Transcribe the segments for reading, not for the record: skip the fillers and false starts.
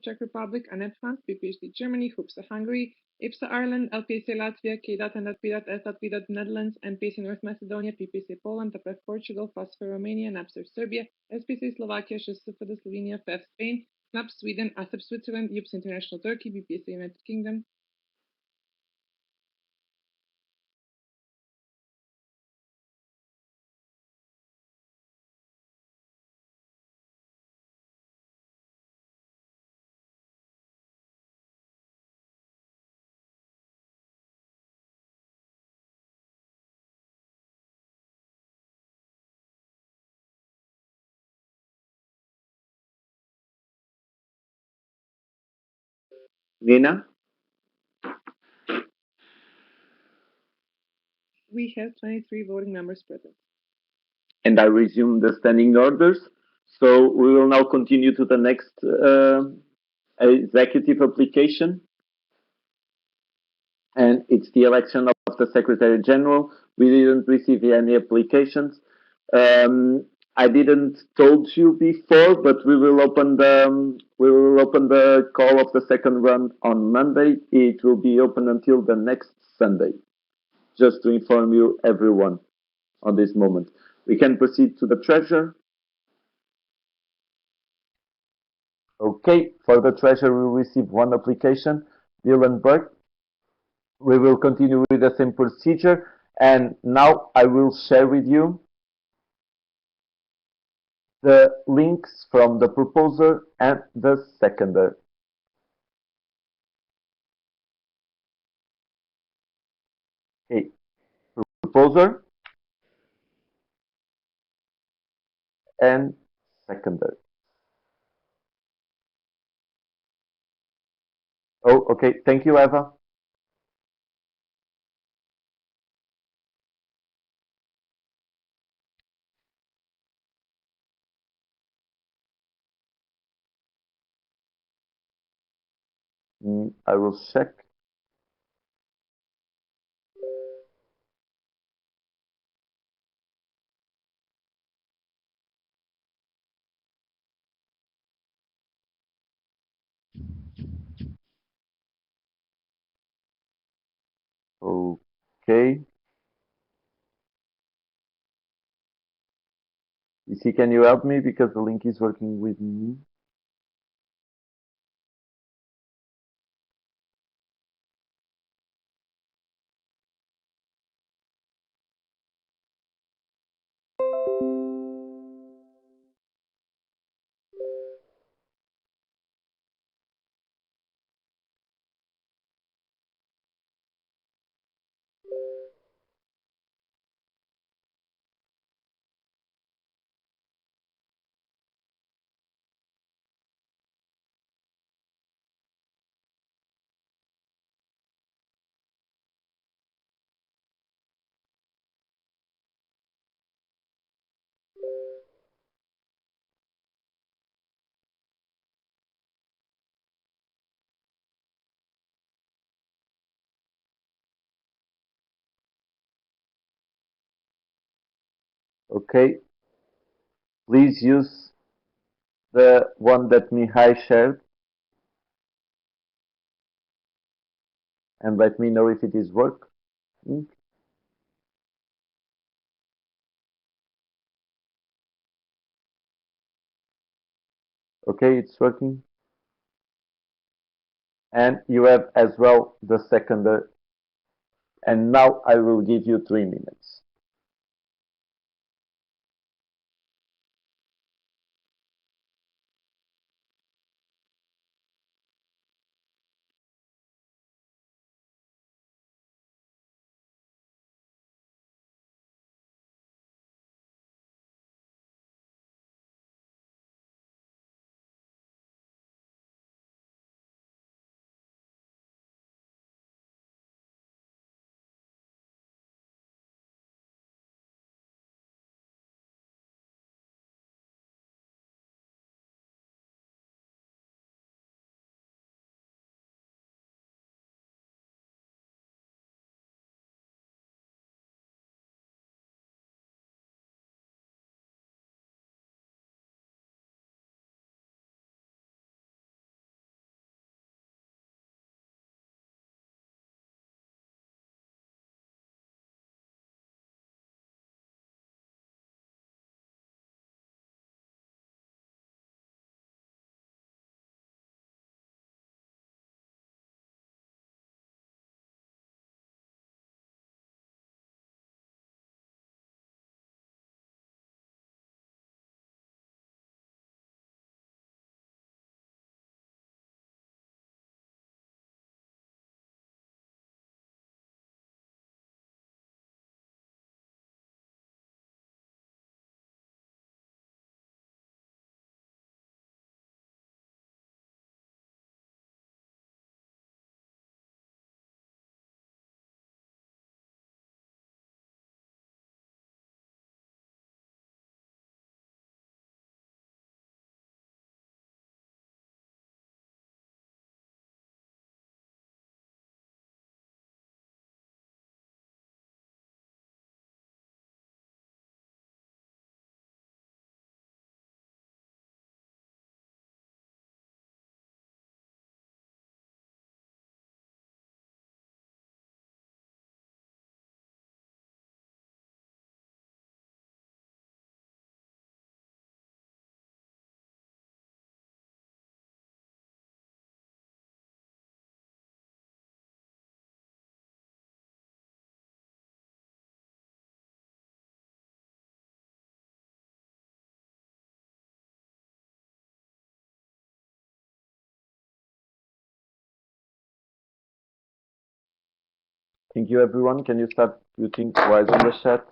Czech Republic, ANET France, PPHD Germany, HUPSA Hungary, IPSA Ireland, LPSA Latvia, KDAT and LPDAT, SLPDAT Netherlands, MPSA North Macedonia, PPSA Poland, TPF Portugal, FOSFOR Romania, NAPSER Serbia, SPSA Slovakia, SHSFD Slovenia, FEF Spain, SNAP Sweden, ASEP Switzerland, UPS International Turkey, BPSA United Kingdom. Nina? We have 23 voting members present. And I resume the standing orders. So we will now continue to the next executive application. And it's the election of the Secretary General. We didn't receive any applications. I didn't told you before, but we will open the call of the second round on Monday. It will be open until the next Sunday. Just to inform you, everyone, on this moment. We can proceed to the treasurer. Okay, for the treasurer, we will receive one application, Dylan Burke. We will continue with the same procedure, and now I will share with you the links from the proposer and the seconder. Okay, proposer and seconder. Oh, okay. Thank you, Eva. I will check. Okay. Issy, can you help me because the link is working with me? Okay. Please use the one that Mihai shared and let me know if it is working. Okay, it's working. And you have as well the seconder. And now I will give you 3 minutes. Thank you, everyone. Can you start putting twice on the chat?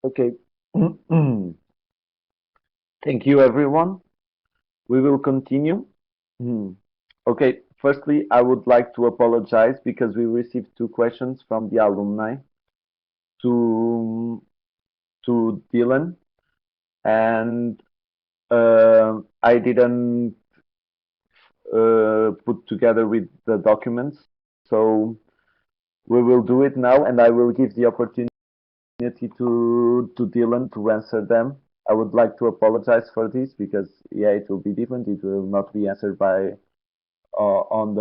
Okay. Thank you, everyone. We will continue. Hmm. Okay, firstly, I would like to apologize because we received two questions from the alumni to Dylan, and I didn't put together with the documents. So we will do it now, and I will give the opportunity to Dylan to answer them. I would like to apologize for this because yeah, it will be different. It will not be answered by on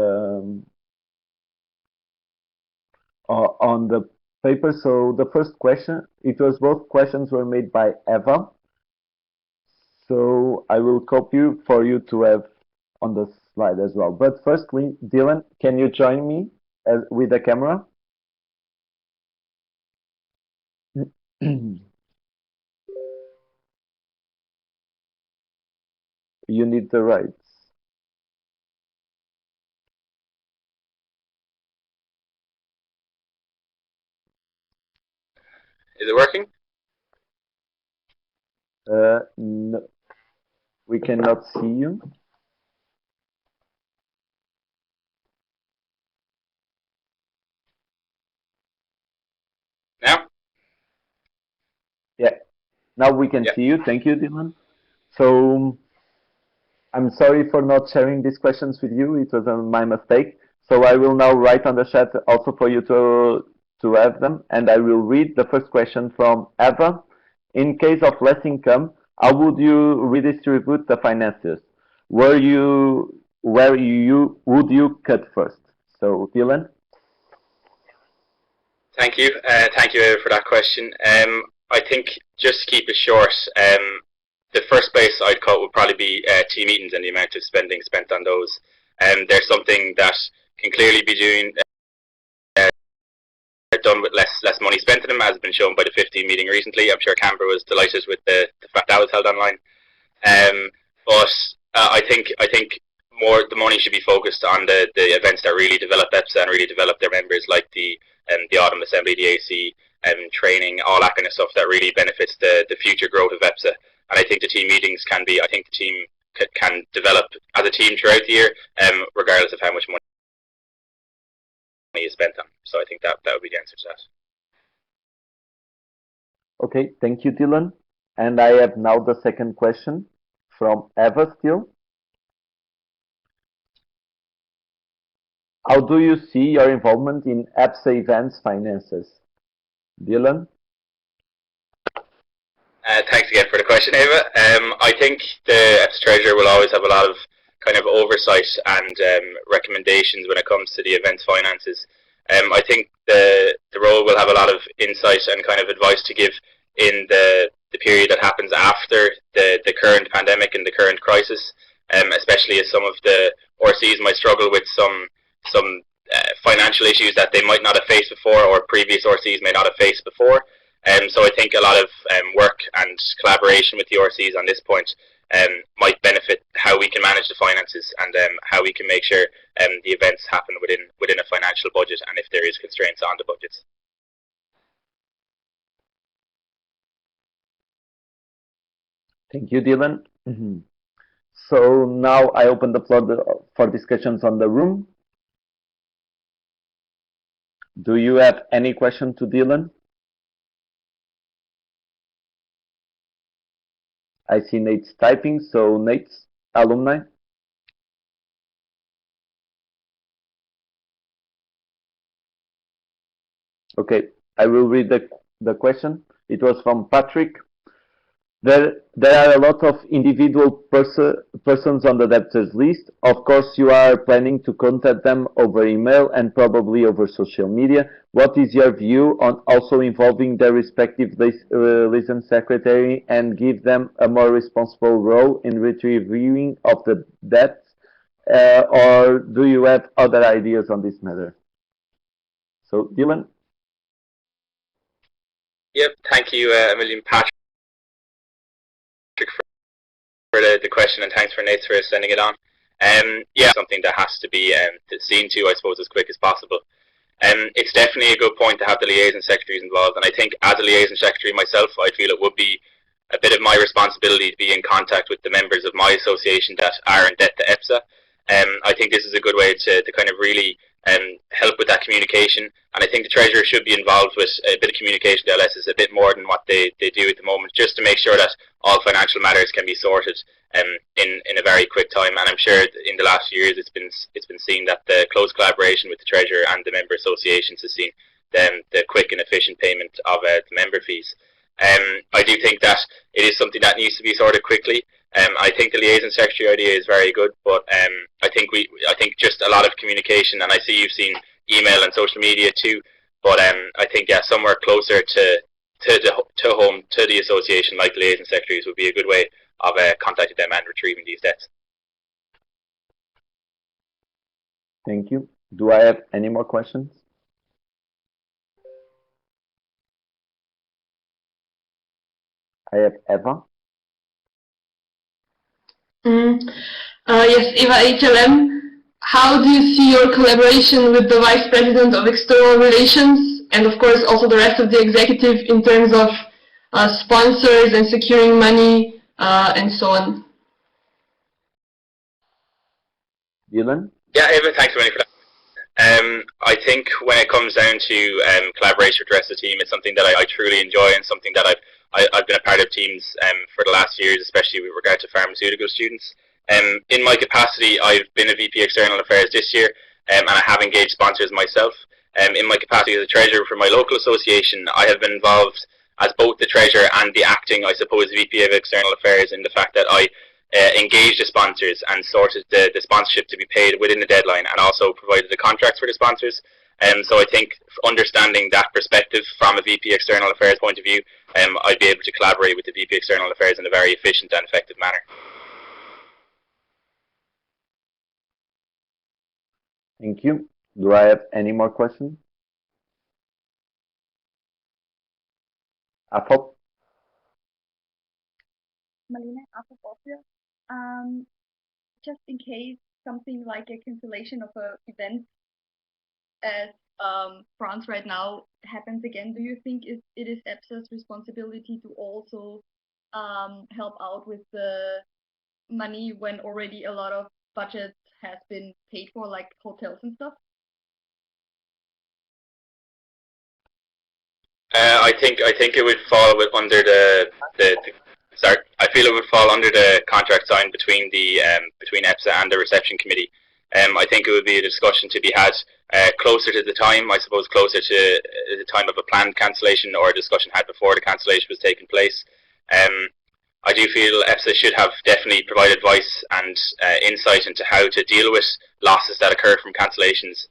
the paper. So the first question, it was both questions were made by Eva. So I will copy for you to have on the slide as well. But firstly, Dylan, can you join me with the camera? You need the rights. Is it working? No, we cannot see you. Now? Yeah, now we can Yeah. see you. Thank you, Dylan. So I'm sorry for not sharing these questions with you. It was my mistake. So I will now write on the chat also for you to have them, and I will read the first question from Eva. In case of less income, how would you redistribute the finances? Where you would you cut first? So Dylan. Thank you. Thank you for that question. I think just to keep it short, the first place I'd cut would probably be team meetings and the amount of spending spent on those. There's something that can clearly be done with less money spent in them, as has been shown by the 15 meeting recently. I'm sure Canberra was delighted with the fact that was held online. But I think more the money should be focused on the events that really develop EPSA and really develop their members, like the autumn assembly, the AC, training, all that kind of stuff that really benefits the future growth of EPSA. And I think the team meetings can be. I think the team can develop as a team throughout the year, regardless of how much money is spent on. So I think that would be the answer to that. Okay, thank you, Dylan. And I have now the second question from Eva still. How do you see your involvement in EPSA events finances? Dylan? Thanks again for the question, Ava. I think the EPS Treasurer will always have a lot of kind of oversight and recommendations when it comes to the events finances. I think the role will have a lot of insight and kind of advice to give in the period that happens after the current pandemic and the current crisis, especially as some of the RCs might struggle with some financial issues that they might not have faced before, or previous RCs may not have faced before. So I think a lot of work and collaboration with the RCs on this point might benefit how we can manage the finances and how we can make sure the events happen within a financial budget, and if there is constraints on the budgets. Thank you, Dylan. So now I open the floor for discussions on the room. Do you have any question to Dylan? I see Nate's typing, so Nate's alumni. Okay, I will read the question. It was from Patrick. There are a lot of individual persons on the debtors list. Of course, you are planning to contact them over email and probably over social media. What is your view on also involving their respective liaison secretary and give them a more responsible role in reviewing of the debts? Or do you have other ideas on this matter? So, Dylan? Yep, thank you a million, Patrick, for the question, and thanks for Nate for sending it on. Yeah, something that has to be seen to, I suppose, as quick as possible. It's definitely a good point to have the liaison secretaries involved, and I think as a liaison secretary myself, I feel it would be a bit of my responsibility to be in contact with the members of my association that are in debt to EPSA. I think this is a good way to kind of really help with that communication, and I think the Treasurer should be involved with a bit of communication to LSs, a bit more than what they do at the moment, just to make sure that all financial matters can be sorted in a very quick time. And I'm sure in the last few years it's been seen that the close collaboration with the Treasurer and the member associations has seen the quick and efficient payment of the member fees. I do think that it is something that needs to be sorted quickly. I think the liaison secretary idea is very good, but I think just a lot of communication, and I see you've seen email and social media too. But I think somewhere closer to home, to the association, like liaison secretaries, would be a good way of contacting them and retrieving these debts. Thank you. Do I have any more questions? I have Eva. Yes, Eva, HLM. How do you see your collaboration with the Vice President of External Relations and, of course, also the rest of the executive in terms of sponsors and securing money and so on? Dylan? Yeah, Eva, thanks very much for that. I think when it comes down to collaboration with the rest of the team, it's something that I truly enjoy and something that I've been a part of teams for the last years, especially with regard to pharmaceutical students. In my capacity, I've been a VP External Affairs this year, and I have engaged sponsors myself. In my capacity as a treasurer for my local association, I have been involved as both the treasurer and the acting, I suppose, VP of External Affairs, in the fact that I engaged the sponsors and sorted the sponsorship to be paid within the deadline, and also provided the contracts for the sponsors. So I think understanding that perspective from a VP External Affairs point of view, I'd be able to collaborate with the VP External Affairs in a very efficient and effective manner. Thank you. Do I have any more questions? Afop? Malina, Afop here. Just in case something like a cancellation of an event as France right now happens again, do you think it is EPSA's responsibility to also help out with the money when already a lot of budget has been paid for, like hotels and stuff? I think it would fall under I feel it would fall under the contract signed between EPSA and the reception committee. I think it would be a discussion to be had closer to the time, I suppose, closer to the time of a planned cancellation, or a discussion had before the cancellation was taking place. I do feel EPSA should have definitely provided advice and insight into how to deal with losses that occur from cancellations.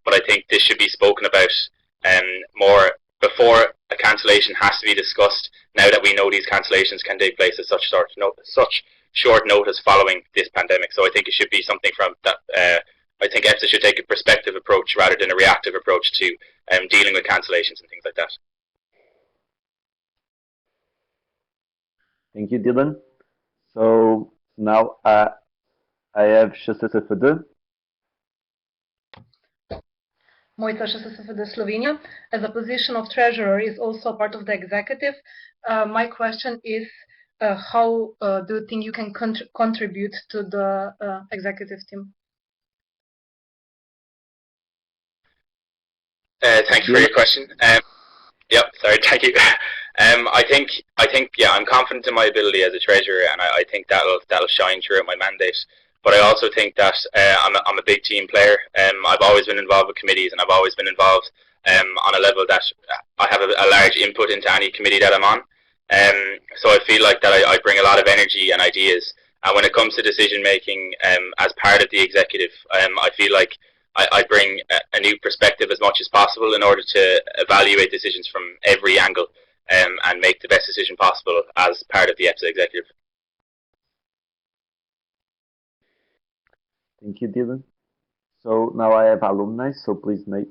But I think this should be spoken about more before a cancellation has to be discussed, now that we know these cancellations can take place at such short notice following this pandemic. So I think it should be something from that. I think EPSA should take a prospective approach rather than a reactive approach to dealing with cancellations and things like that. Thank you, Dylan. So now I have SSFD. Mojca SSFD Slovenia. As a position of treasurer is also part of the executive. My question is, how do you think you can contribute to the executive team? Thank you for your question. Yep, sorry, thank you. I think, yeah, I'm confident in my ability as a treasurer, and I think that'll shine throughout my mandate. But I also think that I'm a big team player. I've always been involved with committees, and I've always been involved on a level that I have a large input into any committee that I'm on. So I feel like that I bring a lot of energy and ideas. And when it comes to decision making as part of the executive, I feel like I bring a new perspective as much as possible in order to evaluate decisions from every angle and make the best decision possible as part of the EPSA executive. Thank you, Dylan. So now I have alumni, so please, Nate.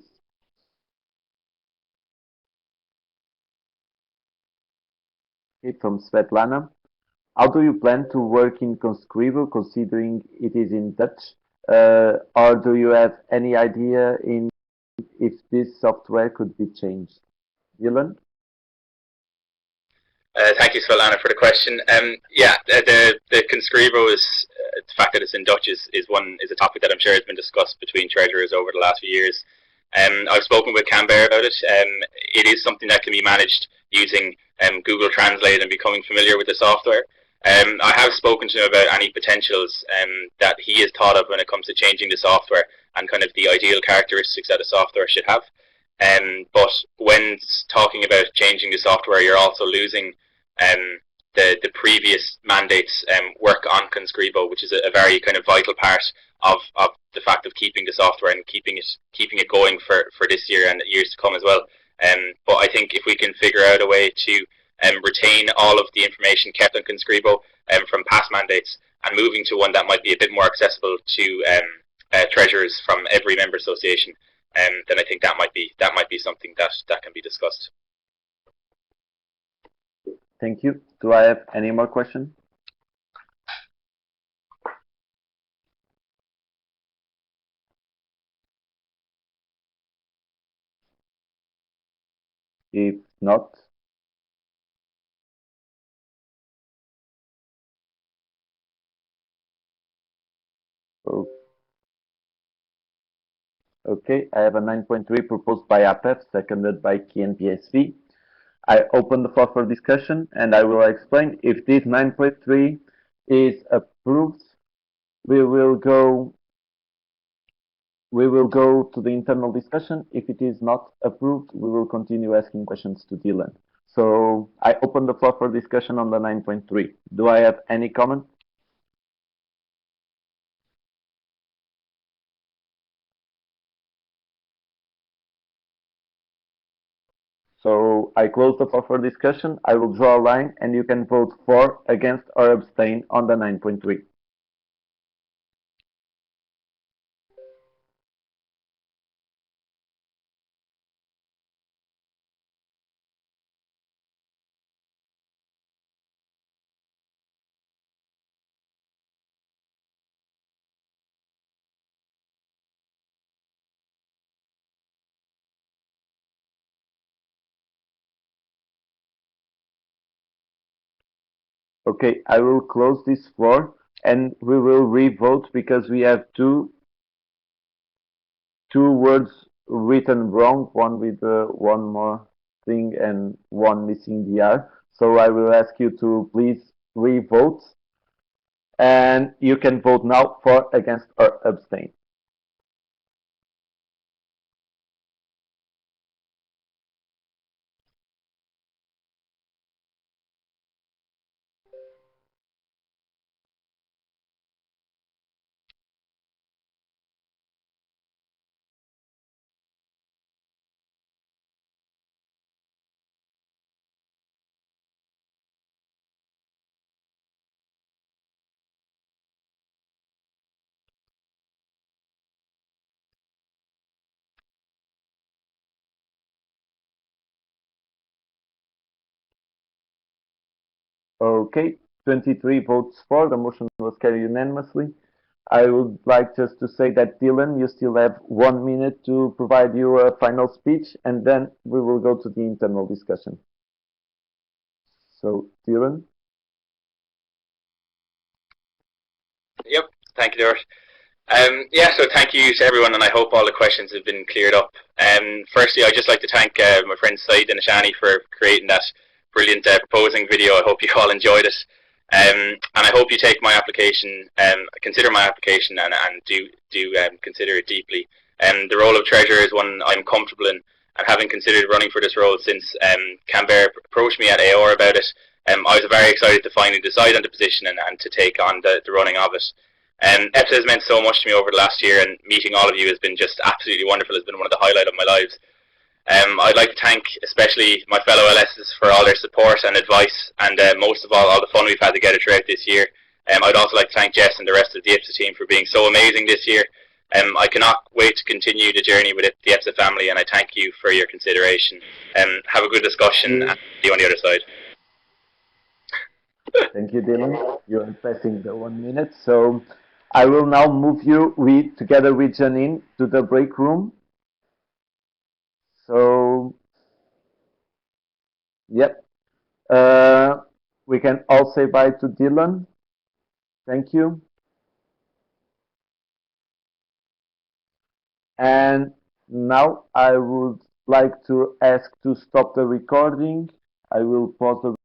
Okay, from Svetlana. How do you plan to work in Conscribo, considering it is in Dutch? Or do you have any idea in if this software could be changed? Dylan? Thank you, Svetlana, for the question. Yeah, the Conscribo is the fact that it's in Dutch is a topic that I'm sure has been discussed between treasurers over the last few years. I've spoken with Canberra about it. It is something that can be managed using Google Translate and becoming familiar with the software. I have spoken to him about any potentials that he has thought of when it comes to changing the software and kind of the ideal characteristics that a software should have. But when talking about changing the software, you're also losing the previous mandates work on Conscribo, which is a very kind of vital part of the fact of keeping the software and keeping it going for this year and years to come as well. But I think if we can figure out a way to retain all of the information kept on Conscribo from past mandates and moving to one that might be a bit more accessible to treasurers from every member association, then I think that might be something that can be discussed. Thank you. Do I have any more questions? If not, okay, I have a 9.3 proposed by APEF, seconded by KNPSV. I open the floor for discussion, and I will explain. If this 9.3 is approved, we will go to the internal discussion. If it is not approved, we will continue asking questions to Dylan. So I open the floor for discussion on the 9.3. Do I have any comment? So I close the floor for discussion. I will draw a line, and you can vote for, against, or abstain on the 9.3. Okay, I will close this floor, and we will re-vote because we have two words written wrong, one with one more thing and one missing the R. So I will ask you to please re-vote, and you can vote now for, against, or abstain. Okay, 23 votes for. The motion was carried unanimously. I would like just to say that, Dylan, you still have 1 minute to provide your final speech, and then we will go to the internal discussion. So, Dylan? Yep, thank you, Doris. Yeah, so thank you to everyone, and I hope all the questions have been cleared up. Firstly, I'd just like to thank my friend Said and Ashani for creating that brilliant proposing video. I hope you all enjoyed it. And I hope you take my application, consider my application, and do consider it deeply. The role of treasurer is one I'm comfortable in, and having considered running for this role since Canberra approached me at AOR about it, I was very excited to finally decide on the position and to take on the running of it. EPSA has meant so much to me over the last year, and meeting all of you has been just absolutely wonderful. It's been one of the highlights of my lives. I'd like to thank especially my fellow LSs for all their support and advice, and most of all the fun we've had together throughout this year. I'd also like to thank Jess and the rest of the EPSA team for being so amazing this year. I cannot wait to continue the journey with the EPSA family, and I thank you for your consideration. Have a good discussion, and see you on the other side. Thank you, Dylan. You're passing the 1 minute. So I will now move you together with Janine to the break room. So, yep. We can all say bye to Dylan. Thank you. And now I would like to ask to stop the recording. I will pause the